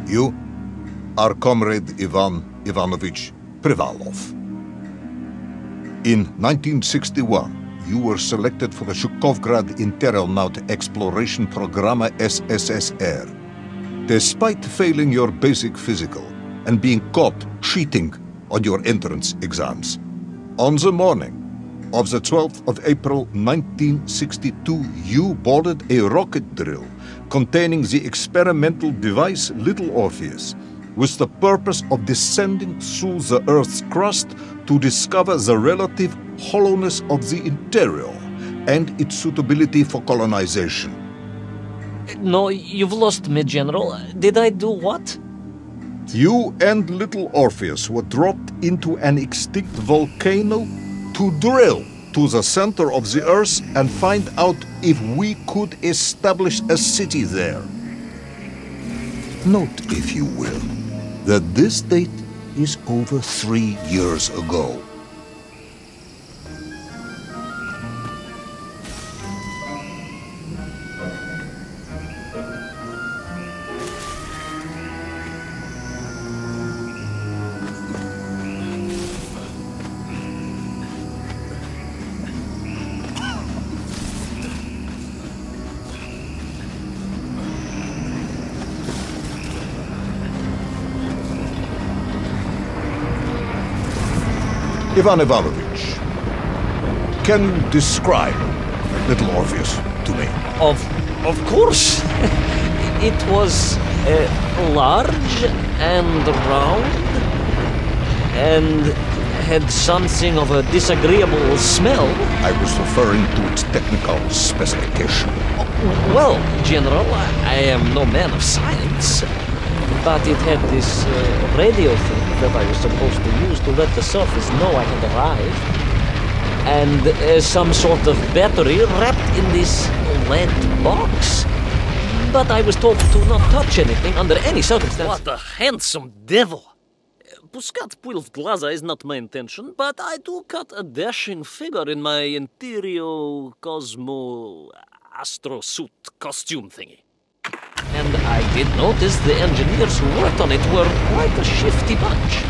You are Comrade Ivan Ivanovich Privalov. In 1961, you were selected for the Shukovgrad Interonaut Exploration Program SSSR. Despite failing your basic physical and being caught cheating on your entrance exams, on the morning of the 12th of April 1962, you boarded a rocket drill containing the experimental device Little Orpheus, with the purpose of descending through the Earth's crust to discover the relative hollowness of the interior and its suitability for colonization. No, you've lost me, General. Did I do what? You and Little Orpheus were dropped into an extinct volcano to drill to the center of the Earth and find out if we could establish a city there. Note, if you will, that this date is over 3 years ago. Ivan Ivanovich, can you describe Little Orpheus to me? Of course. It was large and round and had something of a disagreeable smell. I was referring to its technical specification. Well, General, I am no man of science, but it had this radio thing that I was supposed to use to let the surface know I had arrived, and some sort of battery wrapped in this lead box. But I was told to not touch anything under any circumstance. What a handsome devil! Пускать пыль в глаза is not my intention, but I do cut a dashing figure in my Interior Cosmo Astro suit costume thingy. And I did notice the engineers who worked on it were quite a shifty bunch.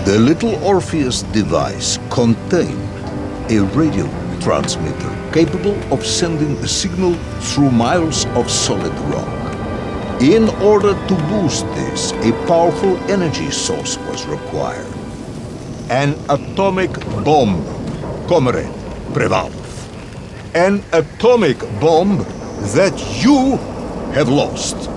The Little Orpheus device contained a radio transmitter capable of sending a signal through miles of solid rock. In order to boost this, a powerful energy source was required. An atomic bomb, Comrade Privalov. An atomic bomb that you have lost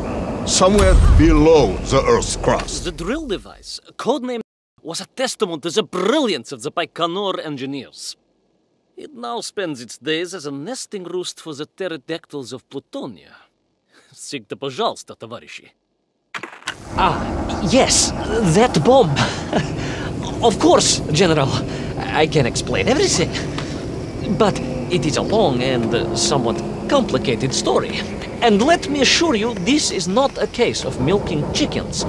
somewhere below the Earth's crust. The drill device, codenamed, was a testament to the brilliance of the Baikonur engineers. It now spends its days as a nesting roost for the pterodactyls of Plutonia. Sigte пожалуйста, товарищи. Yes, that bomb. Of course, General. I can explain everything. But it is a long and somewhat complicated story. And let me assure you, this is not a case of milking chickens.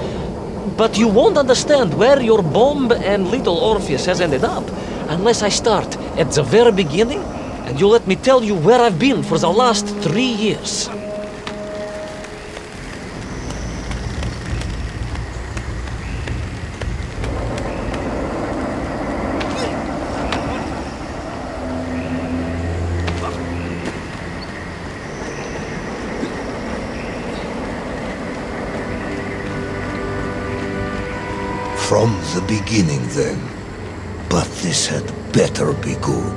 But you won't understand where your bomb and Little Orpheus has ended up unless I start at the very beginning and you let me tell you where I've been for the last 3 years. From the beginning, then. But this had better be good.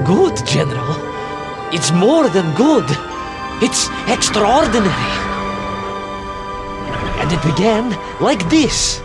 Good, General. It's more than good. It's extraordinary. And it began like this.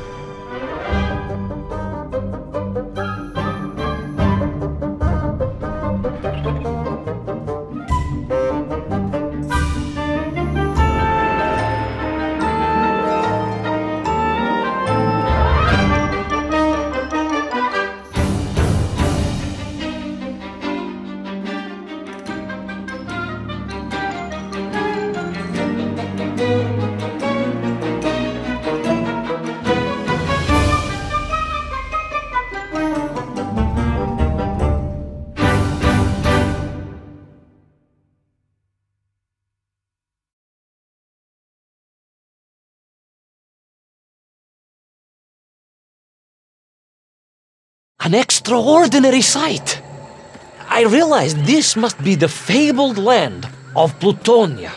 An extraordinary sight. I realized this must be the fabled land of Plutonia,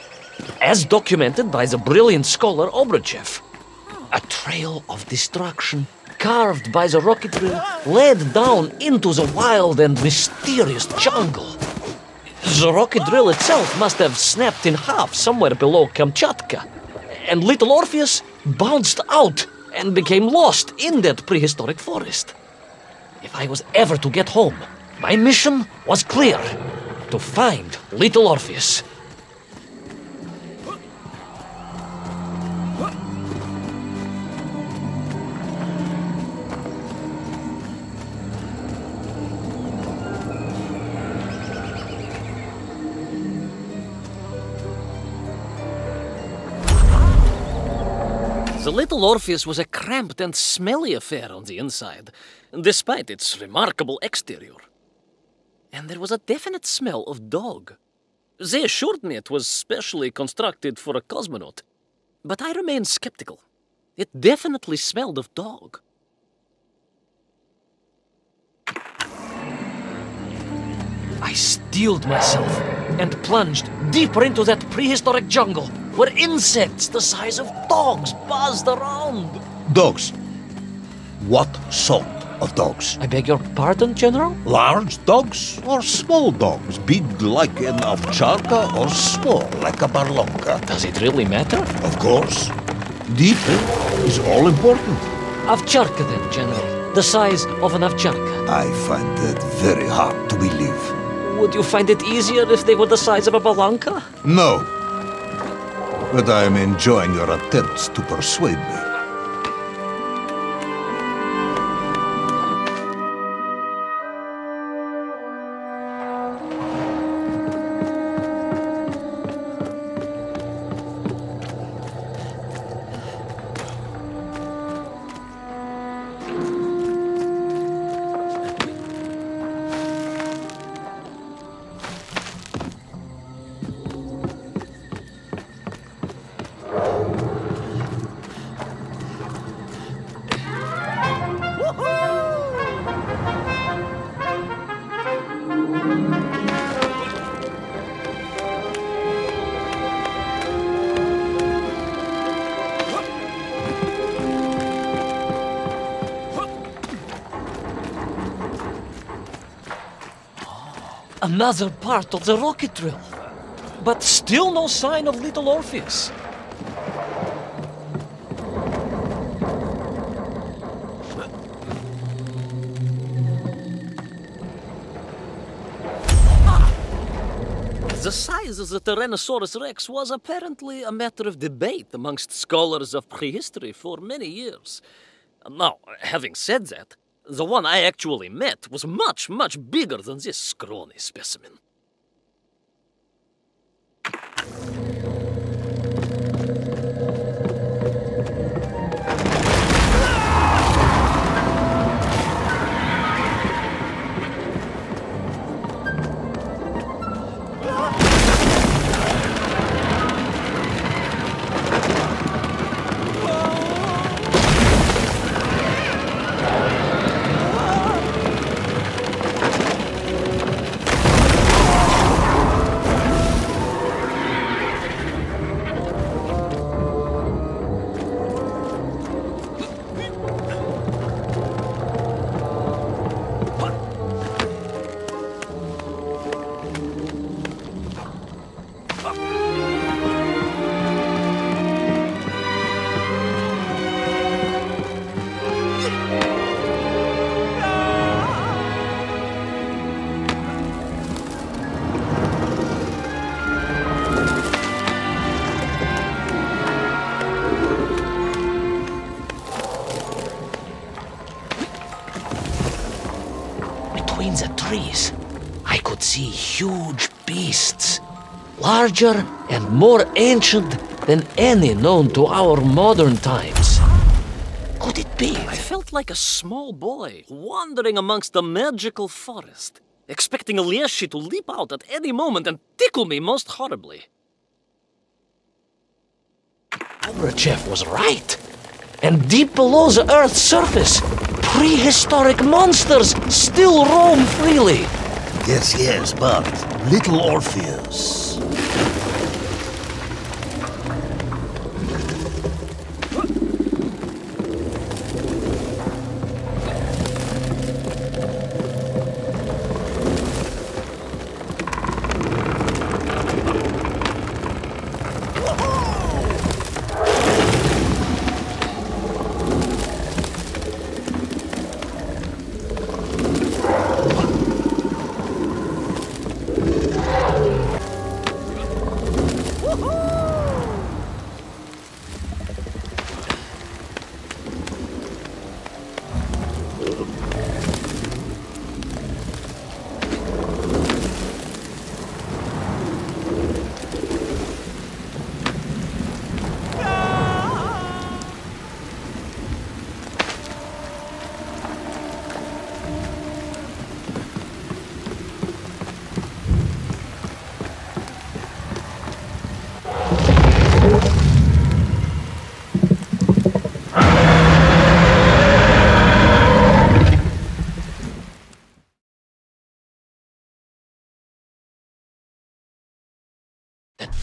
as documented by the brilliant scholar Obruchev. A trail of destruction carved by the rocket drill led down into the wild and mysterious jungle. The rocket drill itself must have snapped in half somewhere below Kamchatka, and little Orpheus bounced out and became lost in that prehistoric forest. If I was ever to get home, my mission was clear: to find little Orpheus. The little Orpheus was a cramped and smelly affair on the inside, despite its remarkable exterior. And there was a definite smell of dog. They assured me it was specially constructed for a cosmonaut, but I remained skeptical. It definitely smelled of dog. I steeled myself and plunged deeper into that prehistoric jungle where insects the size of dogs buzzed around. Dogs. What sort of dogs? I beg your pardon, General? Large dogs or small dogs? Big like an ovcharka or small like a barlonka? Does it really matter? Of course. Deep is all important. Ovcharka then, General. The size of an ovcharka. I find that very hard to believe. Would you find it easier if they were the size of a balanka? No. But I am enjoying your attempts to persuade me. Another part of the rocket drill. But still no sign of little Orpheus. The size of the Tyrannosaurus rex was apparently a matter of debate amongst scholars of prehistory for many years. Now, having said that, the one I actually met was much, much bigger than this scrawny specimen. Between the trees, I could see huge beasts, larger and more ancient than any known to our modern times. Could it be? I felt like a small boy wandering amongst the magical forest, expecting a Lieshi to leap out at any moment and tickle me most horribly. Obruchev was right. And deep below the Earth's surface, prehistoric monsters still roam freely. Yes, but little Orpheus.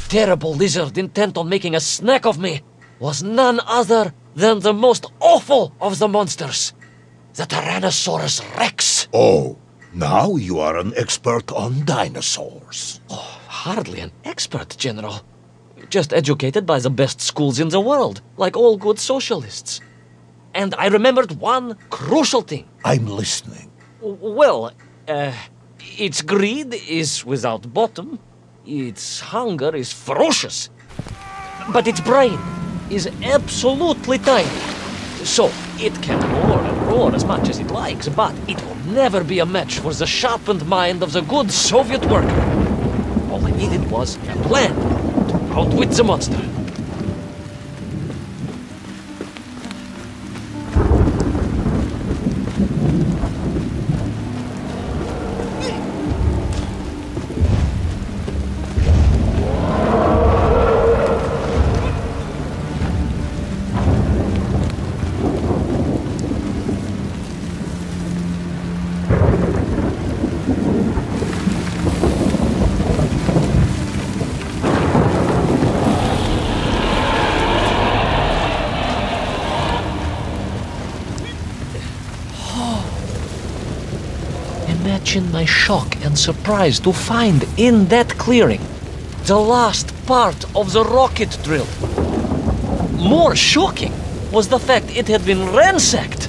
Terrible lizard intent on making a snack of me was none other than the most awful of the monsters, the Tyrannosaurus Rex. Oh, now you are an expert on dinosaurs. Oh, hardly an expert, General. Just educated by the best schools in the world, like all good socialists. And I remembered one crucial thing. I'm listening. Well, its greed is without bottom. Its hunger is ferocious, but its brain is absolutely tiny. So it can roar and roar as much as it likes, but it will never be a match for the sharpened mind of the good Soviet worker. All I needed was a plan to outwit the monster. Imagine my shock and surprise to find in that clearing the last part of the rocket drill. More shocking was the fact it had been ransacked.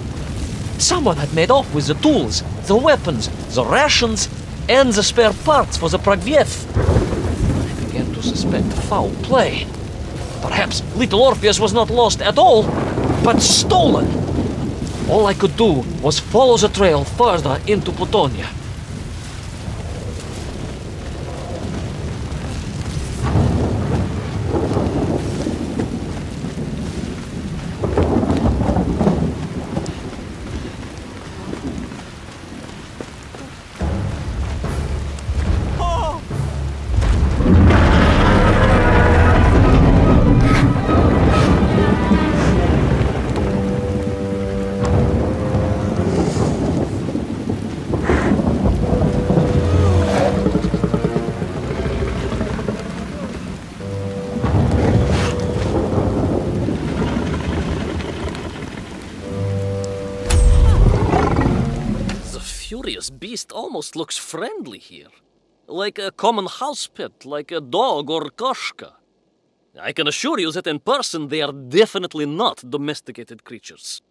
Someone had made off with the tools, the weapons, the rations, and the spare parts for the Pragviev. I began to suspect foul play. Perhaps little Orpheus was not lost at all, but stolen. All I could do was follow the trail further into Plutonia. Furious beast almost looks friendly here. Like a common house pet, like a dog or koshka. I can assure you that in person they are definitely not domesticated creatures.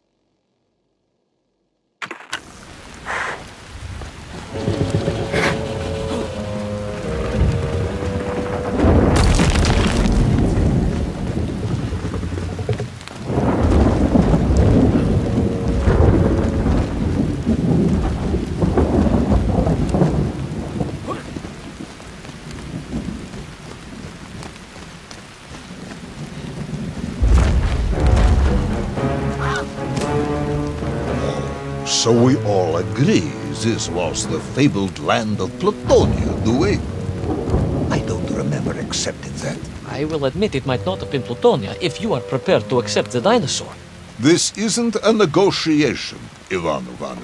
So we all agree this was the fabled land of Plutonia, do we? I don't remember accepting that. I will admit it might not have been Plutonia if you are prepared to accept the dinosaur. This isn't a negotiation, Ivan Ivanovich.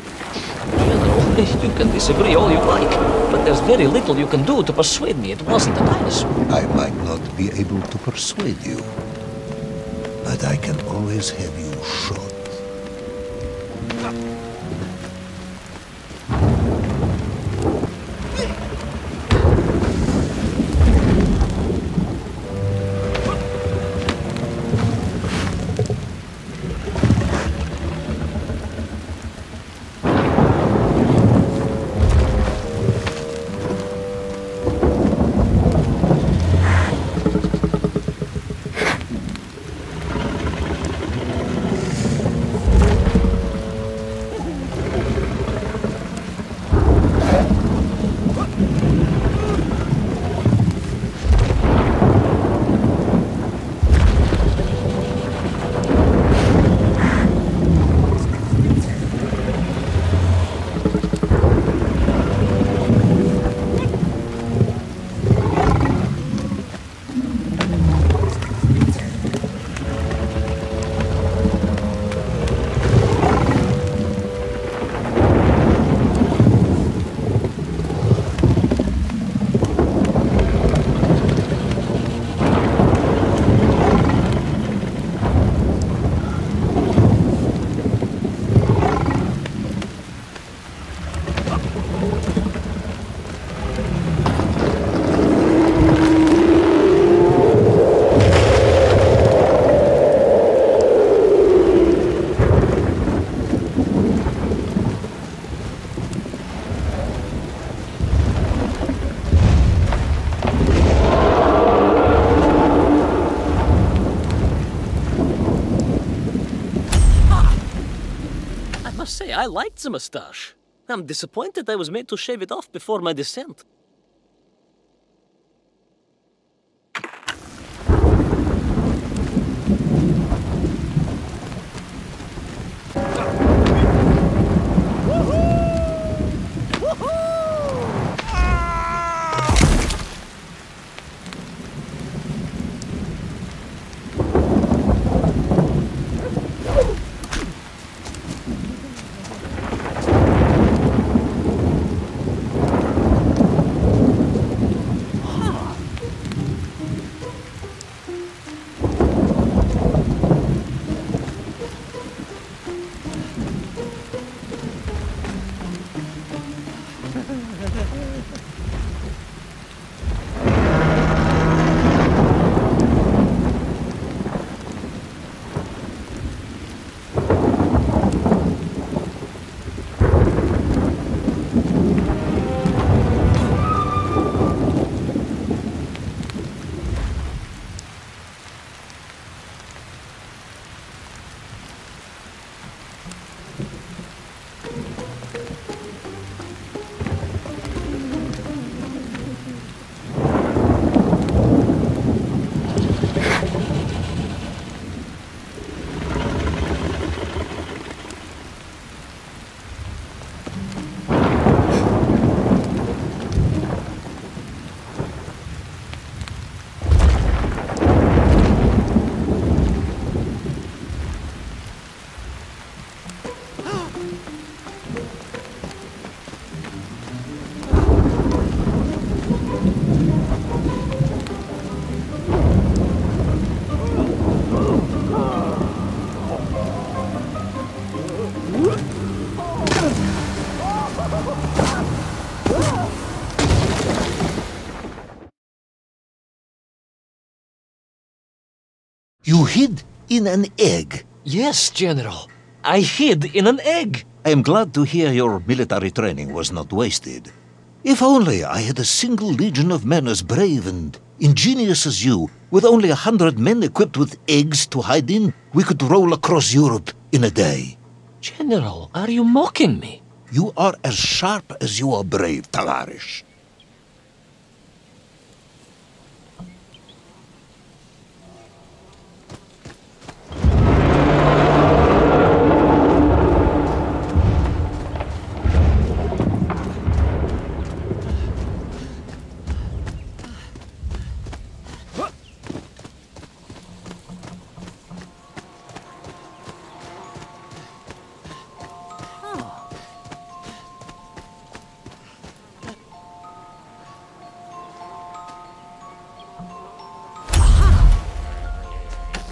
General, you can disagree all you like, but there's very little you can do to persuade me it wasn't a dinosaur. I might not be able to persuade you, but I can always have you shot. I liked the mustache. I'm disappointed I was made to shave it off before my descent. You hid in an egg. Yes, General. I hid in an egg. I am glad to hear your military training was not wasted. If only I had a single legion of men as brave and ingenious as you, with only 100 men equipped with eggs to hide in, we could roll across Europe in a day. General, are you mocking me? You are as sharp as you are brave, Tavarish.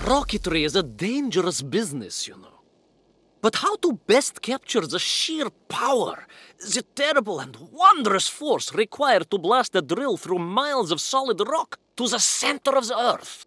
Rocketry is a dangerous business, you know. But how to best capture the sheer power, the terrible and wondrous force required to blast a drill through miles of solid rock to the center of the Earth?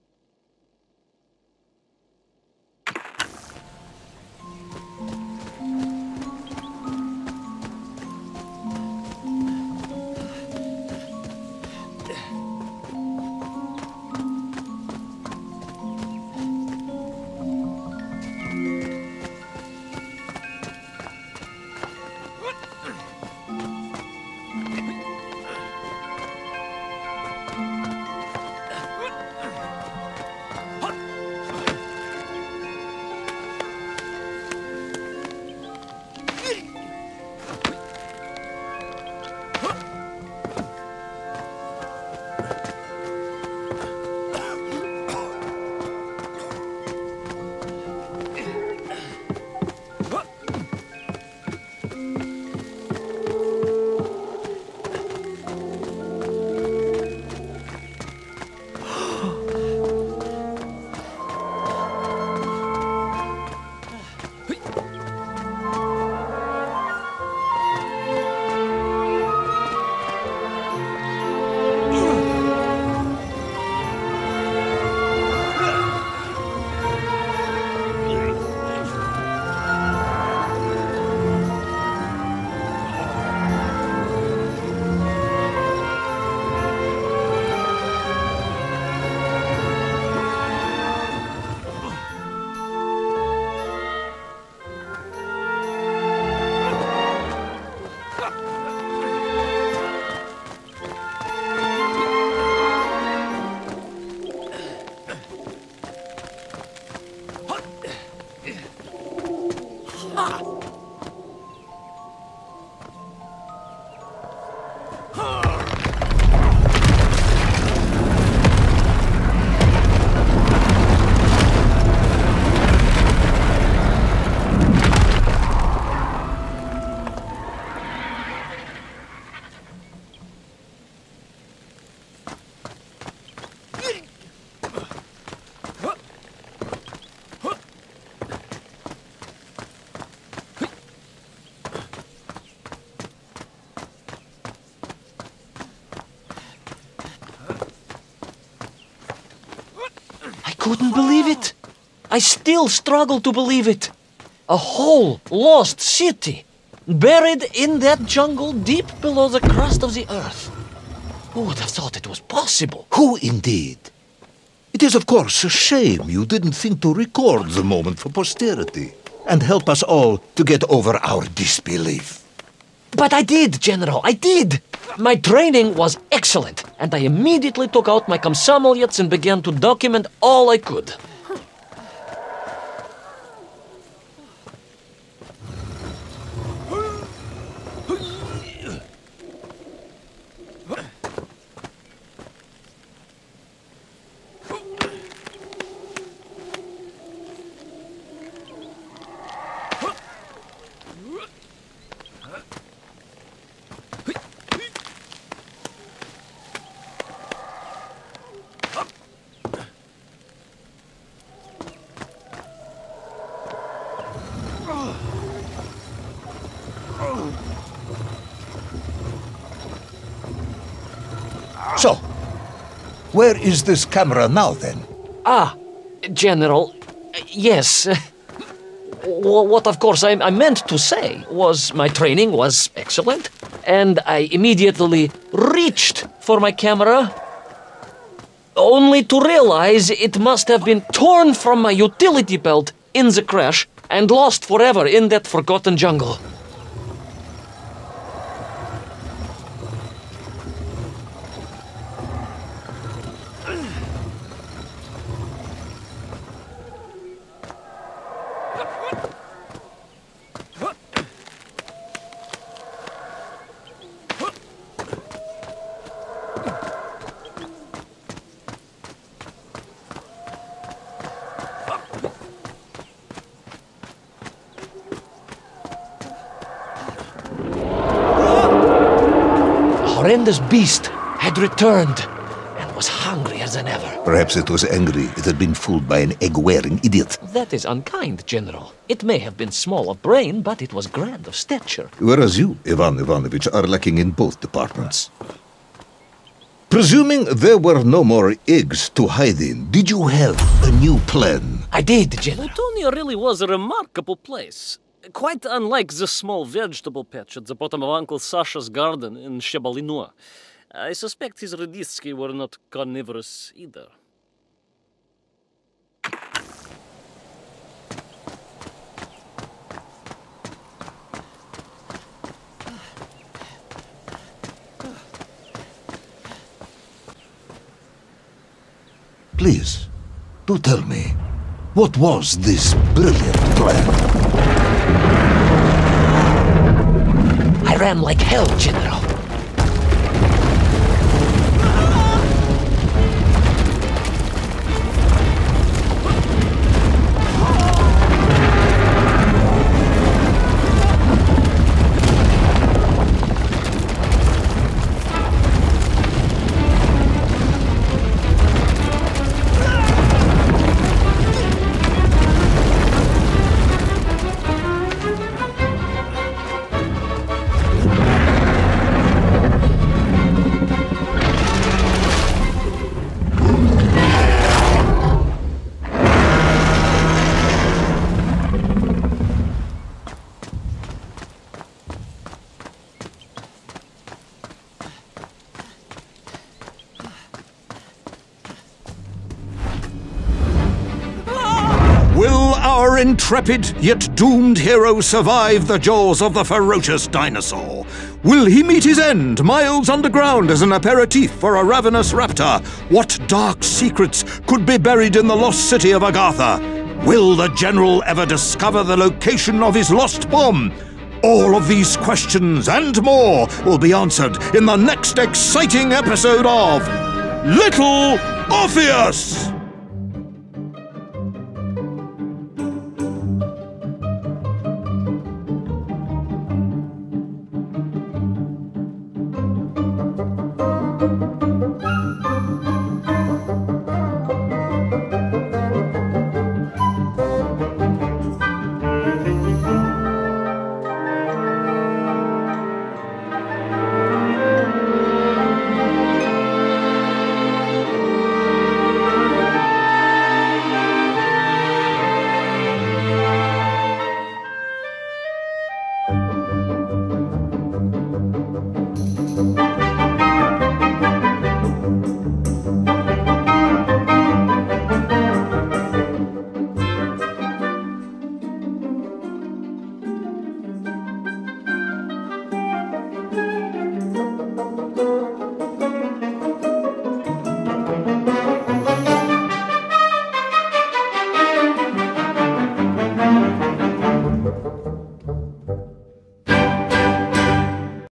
Couldn't believe it. I still struggle to believe it. A whole lost city, buried in that jungle deep below the crust of the earth. Who would have thought it was possible? Who indeed? It is, of course, a shame you didn't think to record the moment for posterity and help us all to get over our disbelief. But I did, General, I did. My training was excellent, and I immediately took out my komsomolets and began to document all I could. So, where is this camera now, then? General, yes. What, of course, I meant to say was my training was excellent, and I immediately reached for my camera, only to realize it must have been torn from my utility belt in the crash and lost forever in that forgotten jungle. Horrendous beast had returned and was hungrier than ever. Perhaps it was angry it had been fooled by an egg-wearing idiot. That is unkind, General. It may have been small of brain, but it was grand of stature. Whereas you, Ivan Ivanovich, are lacking in both departments. Presuming there were no more eggs to hide in, did you have a new plan? I did, General. Plutonia really was a remarkable place. Quite unlike the small vegetable patch at the bottom of Uncle Sasha's garden in Shebalinois. I suspect his Raditsky were not carnivorous either. Please, do tell me, what was this brilliant plan? I ran like hell, General. Will our intrepid yet doomed hero survive the jaws of the ferocious dinosaur? Will he meet his end miles underground as an aperitif for a ravenous raptor? What dark secrets could be buried in the lost city of Agatha? Will the general ever discover the location of his lost bomb? All of these questions and more will be answered in the next exciting episode of Little Orpheus!